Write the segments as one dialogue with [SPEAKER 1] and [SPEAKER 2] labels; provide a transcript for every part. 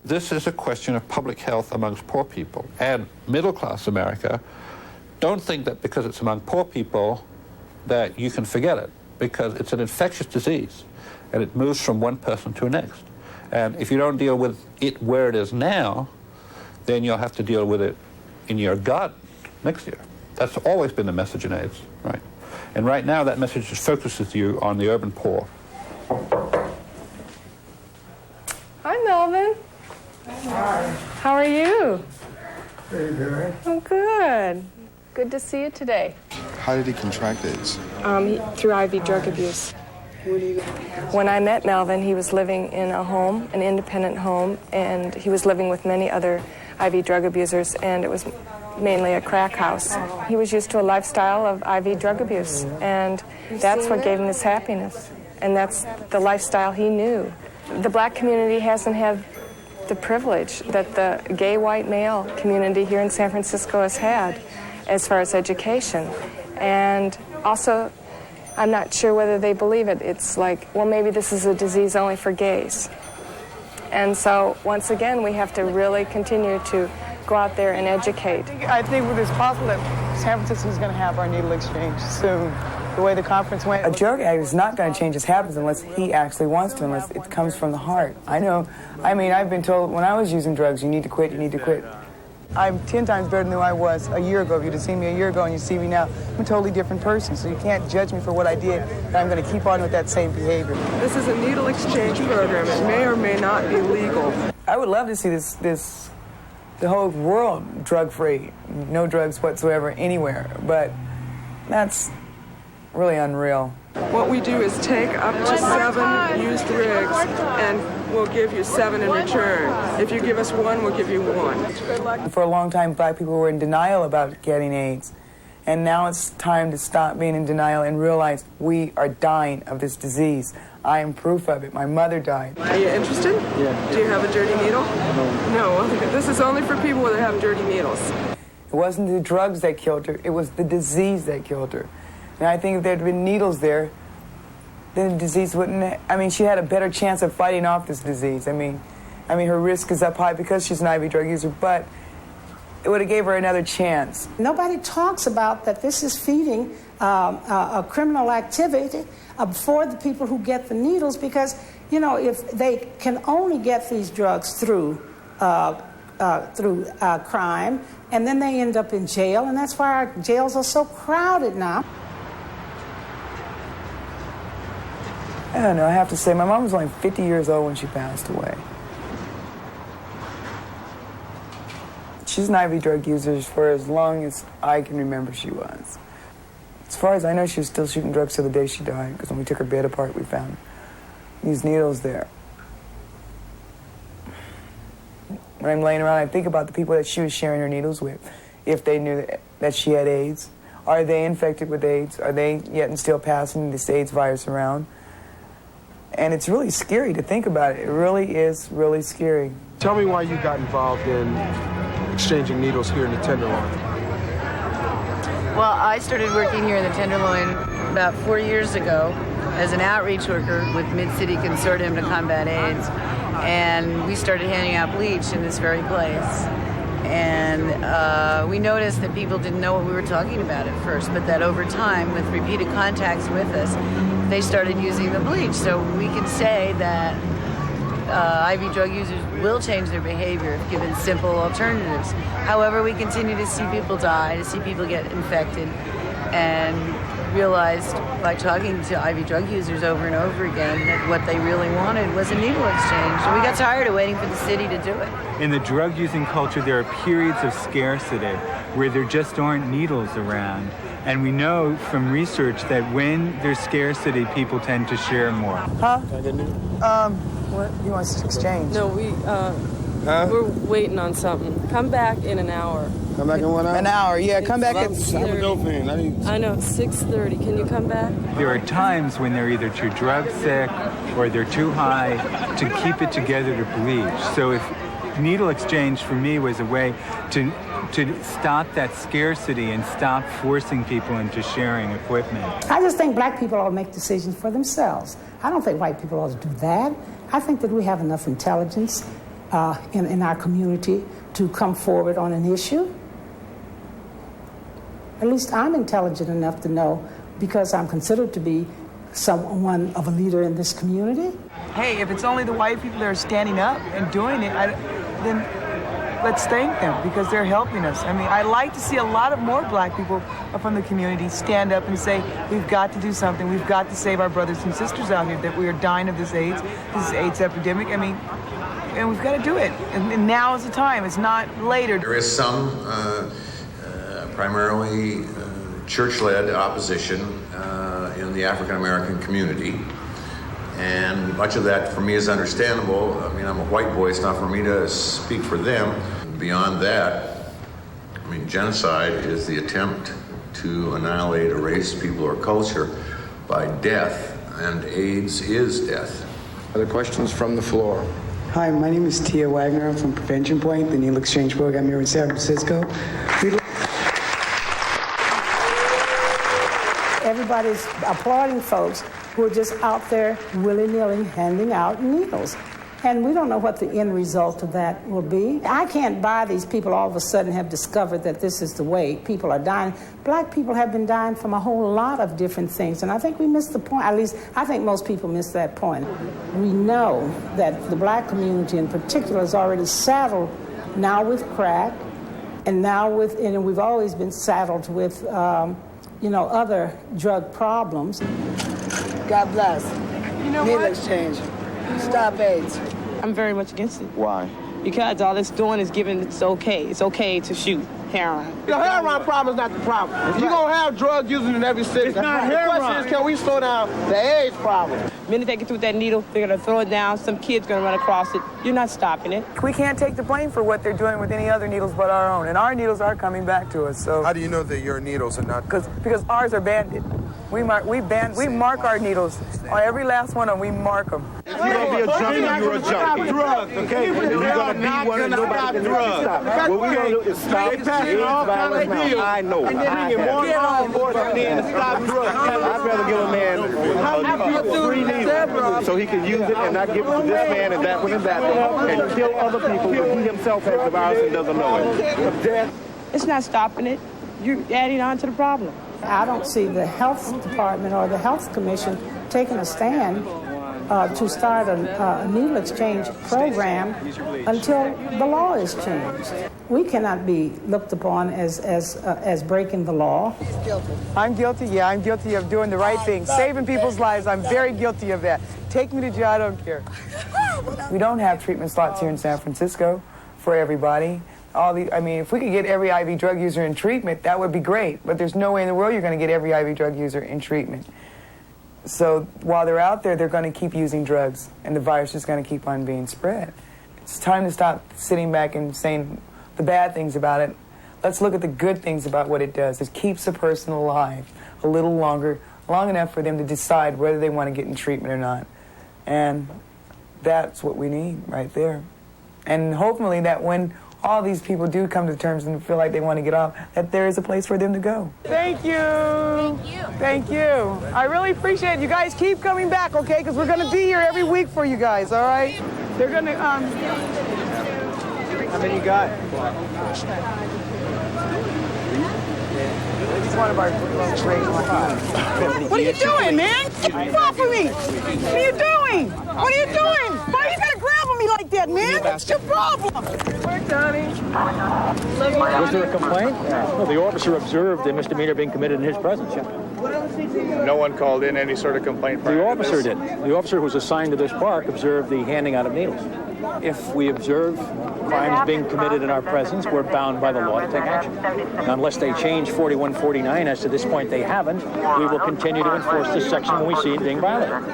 [SPEAKER 1] This is a question of public health amongst poor people. And middle-class America don't think that because it's among poor people that you can forget it, because it's an infectious disease, and it moves from one person to the next. And if you don't deal with it where it is now, then you'll have to deal with it in your garden next year. That's always been the message in AIDS, right? And right now that message just focuses you on the urban poor.
[SPEAKER 2] Hi, Melvin.
[SPEAKER 3] Hi.
[SPEAKER 2] How are you?
[SPEAKER 3] Pretty good.
[SPEAKER 2] Oh, good. Good to see you today.
[SPEAKER 4] How did he contract AIDS?
[SPEAKER 2] Through IV drug abuse. When I met Melvin, he was living in a home, an independent home, and he was living with many other IV drug abusers, and it was mainly a crack house. He was used to a lifestyle of IV drug abuse, and that's what gave him his happiness, and that's the lifestyle he knew. The black community hasn't had the privilege that the gay white male community here in San Francisco has had as far as education. And also, I'm not sure whether they believe it. It's like, well, maybe this is a disease only for gays. And so, once again, we have to really continue to go out there and educate.
[SPEAKER 5] I think it's possible that San Francisco is going to have our needle exchange soon. The way the conference went.
[SPEAKER 6] A drug addict is not going to change his habits unless he actually wants to, unless it comes from the heart. I know, I've been told when I was using drugs, you need to quit, you need to quit.
[SPEAKER 5] I'm 10 times better than I was a year ago. If you'd have seen me a year ago and you see me now, I'm a totally different person. So you can't judge me for what I did, and I'm going to keep on with that same behavior.
[SPEAKER 7] This is a needle exchange program. It may or may not be legal.
[SPEAKER 6] I would love to see the whole world drug-free, no drugs whatsoever anywhere, but that's really unreal.
[SPEAKER 7] What we do is take up to 7 used rigs and we'll give you 7 in return. If you give us 1, we'll give you 1.
[SPEAKER 6] For a long time, black people were in denial about getting AIDS. And now it's time to stop being in denial and realize we are dying of this disease. I am proof of it. My mother died.
[SPEAKER 7] Are you interested?
[SPEAKER 6] Yeah.
[SPEAKER 7] Do you have a dirty needle? No. No. This is only for people that have dirty needles.
[SPEAKER 6] It wasn't the drugs that killed her. It was the disease that killed her. And I think if there had been needles there, then the disease wouldn't... she had a better chance of fighting off this disease. Her risk is up high because she's an IV drug user, but it would have gave her another chance.
[SPEAKER 8] Nobody talks about that this is feeding a criminal activity for the people who get the needles because, if they can only get these drugs through crime, and then they end up in jail, and that's why our jails are so crowded now.
[SPEAKER 6] I don't know, I have to say, my mom was only 50 years old when she passed away. She's an IV drug user for as long as I can remember she was. As far as I know, she was still shooting drugs till the day she died, because when we took her bed apart, we found these needles there. When I'm laying around, I think about the people that she was sharing her needles with, if they knew that she had AIDS. Are they infected with AIDS? Are they yet and still passing this AIDS virus around? And it's really scary to think about it. It really is really scary.
[SPEAKER 9] Tell me why you got involved in exchanging needles here in the Tenderloin.
[SPEAKER 10] Well, I started working here in the Tenderloin about 4 years ago as an outreach worker with Mid-City Consortium to Combat AIDS. And we started handing out bleach in this very place. And we noticed that people didn't know what we were talking about at first, but that over time, with repeated contacts with us, they started using the bleach. So we can say that IV drug users will change their behavior if given simple alternatives. However, we continue to see people die, to see people get infected, and realized by talking to IV drug users over and over again that what they really wanted was a needle exchange. So we got tired of waiting for the city to do it.
[SPEAKER 11] In the drug-using culture, there are periods of scarcity where there just aren't needles around. And we know from research that when there's scarcity, people tend to share more.
[SPEAKER 6] Huh? What? You want us to exchange?
[SPEAKER 7] No, we're waiting on something. Come back in an hour.
[SPEAKER 9] Come back in 1 hour?
[SPEAKER 6] An hour, yeah. Come back at...
[SPEAKER 9] I'm a dope fiend.
[SPEAKER 7] I know, 6:30. Can you come back?
[SPEAKER 11] There are times when they're either too drug sick or they're too high to keep it together to bleach. So if needle exchange for me was a way to stop that scarcity and stop forcing people into sharing equipment.
[SPEAKER 8] I just think black people ought to make decisions for themselves. I don't think white people ought to do that. I think that we have enough intelligence in our community to come forward on an issue? At least I'm intelligent enough to know, because I'm considered to be someone of a leader in this community.
[SPEAKER 6] Hey, if it's only the white people that are standing up and doing it, then let's thank them, because they're helping us. I mean, I like to see a lot of more black people from the community stand up and say, we've got to do something. We've got to save our brothers and sisters out here, that we are dying of this AIDS epidemic. I mean, and we've got to do it. And now is the time. It's not later.
[SPEAKER 12] There is some primarily church-led opposition in the African-American community. And much of that, for me, is understandable. I mean, I'm a white boy. It's not for me to speak for them. Beyond that, I mean, genocide is the attempt to annihilate a race, people, or culture by death, and AIDS is death.
[SPEAKER 3] Other questions from the floor?
[SPEAKER 13] Hi, my name is Tia Wagner. I'm from Prevention Point, the needle exchange program here in San Francisco.
[SPEAKER 8] Everybody's applauding folks who are just out there willy-nilly handing out needles. And we don't know what the end result of that will be. I can't buy these people all of a sudden have discovered that this is the way people are dying. Black people have been dying from a whole lot of different things, and I think we missed the point. At least I think most people miss that point. We know that the black community in particular is already saddled now with crack, and we've always been saddled with other drug problems.
[SPEAKER 5] God bless.
[SPEAKER 7] You know
[SPEAKER 5] Needle
[SPEAKER 7] what?
[SPEAKER 5] exchange. Stop AIDS.
[SPEAKER 14] I'm very much against it.
[SPEAKER 3] Why?
[SPEAKER 14] Because all it's doing is giving it's okay. It's okay to shoot heroin.
[SPEAKER 3] The heroin problem is not the problem. You're going to have drug users in every city.
[SPEAKER 14] It's not
[SPEAKER 3] the
[SPEAKER 14] heroin.
[SPEAKER 3] question is, can we slow down the AIDS problem?
[SPEAKER 14] The minute they get through with that needle, they're going to throw it down. Some kid's going to run across it. You're not stopping it.
[SPEAKER 6] We can't take the blame for what they're doing with any other needles but our own. And our needles are coming back to us. So
[SPEAKER 9] How do you know that your needles are not?
[SPEAKER 6] because ours are banded. We mark our needles. On every last one of them, we mark them.
[SPEAKER 3] If you're going to be a junkie, you're a junkie. Drugs, okay? If you're going to be one and nobody can let you stop. What we're going to do is stop AIDS violence now. I know. I have more law enforcement than to stop drugs. I'd rather give a man free needles so he can use it and not give it to this man and that one and that one and kill other people when he himself has the virus and doesn't know it.
[SPEAKER 14] It's not stopping it. You're adding on to the problem.
[SPEAKER 8] I don't see the health department or the health commission taking a stand to start a needle exchange program until the law is changed. We cannot be looked upon as breaking the law.
[SPEAKER 6] I'm guilty. Yeah, I'm guilty of doing the right thing, saving people's lives. I'm very guilty of that. Take me to jail. I don't care. We don't have treatment slots here in San Francisco for everybody. If we could get every IV drug user in treatment, that would be great. But there's no way in the world you're going to get every IV drug user in treatment. So while they're out there, they're going to keep using drugs, and the virus is going to keep on being spread. It's time to stop sitting back and saying the bad things about it. Let's look at the good things about what it does. It keeps a person alive a little longer, long enough for them to decide whether they want to get in treatment or not. And that's what we need right there. And hopefully that when all these people do come to terms and feel like they want to get off, that there is a place for them to go. Thank you. Thank you. Thank you. I really appreciate it. You guys keep coming back, okay? Because we're going to be here every week for you guys, all right? They're going to, How many you got? It's one of our great ones. What are you doing, man? Get off of me! What are you doing? What are you doing? Why are you gonna grab on me like that, man? What's your problem? Where's Donnie?
[SPEAKER 15] Was there a complaint? Well, the officer observed a misdemeanor being committed in his presence.
[SPEAKER 16] No one called in any sort of complaint.
[SPEAKER 15] The officer did. The officer who was assigned to this park observed the handing out of needles. If we observe crimes being committed in our presence, we're bound by the law to take action. Now, unless they change 4149, as to this point they haven't, we will continue to enforce this section when we see it being violated.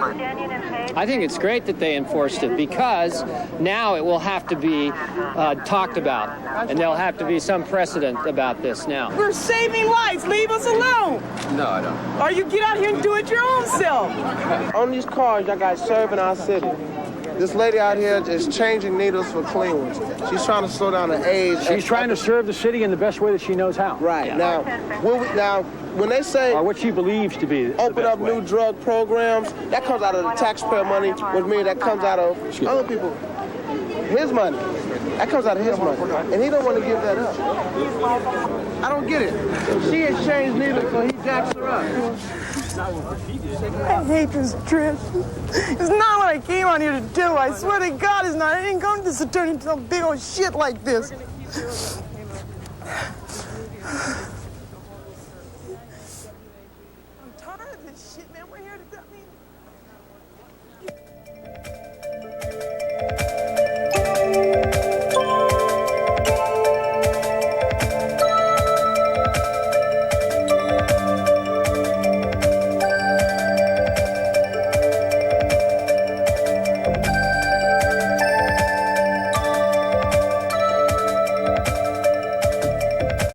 [SPEAKER 17] I think it's great that they enforced it, because now it will have to be talked about, and there'll have to be some precedent about this now.
[SPEAKER 6] We're saving lives. Leave us alone.
[SPEAKER 16] No, I don't.
[SPEAKER 6] Or you get out here and do it your own self.
[SPEAKER 3] On these cars, y'all got serving our city. This lady out here is changing needles for clean ones. She's trying to slow down the AIDS.
[SPEAKER 15] She's trying to serve the city in the best way that she knows how.
[SPEAKER 3] Right.
[SPEAKER 15] Yeah.
[SPEAKER 3] When they say...
[SPEAKER 15] Or what she believes to be
[SPEAKER 3] open up new drug programs, that comes out of the taxpayer money, which means that comes out of other people. his money. That comes out of his money. And he don't want to give that up. I don't get it. She exchanged needles, so he jacks her up.
[SPEAKER 5] I hate this trip. It's not what I came on here to do. I swear to God it's not. I didn't come to this to turn into some big old shit like this.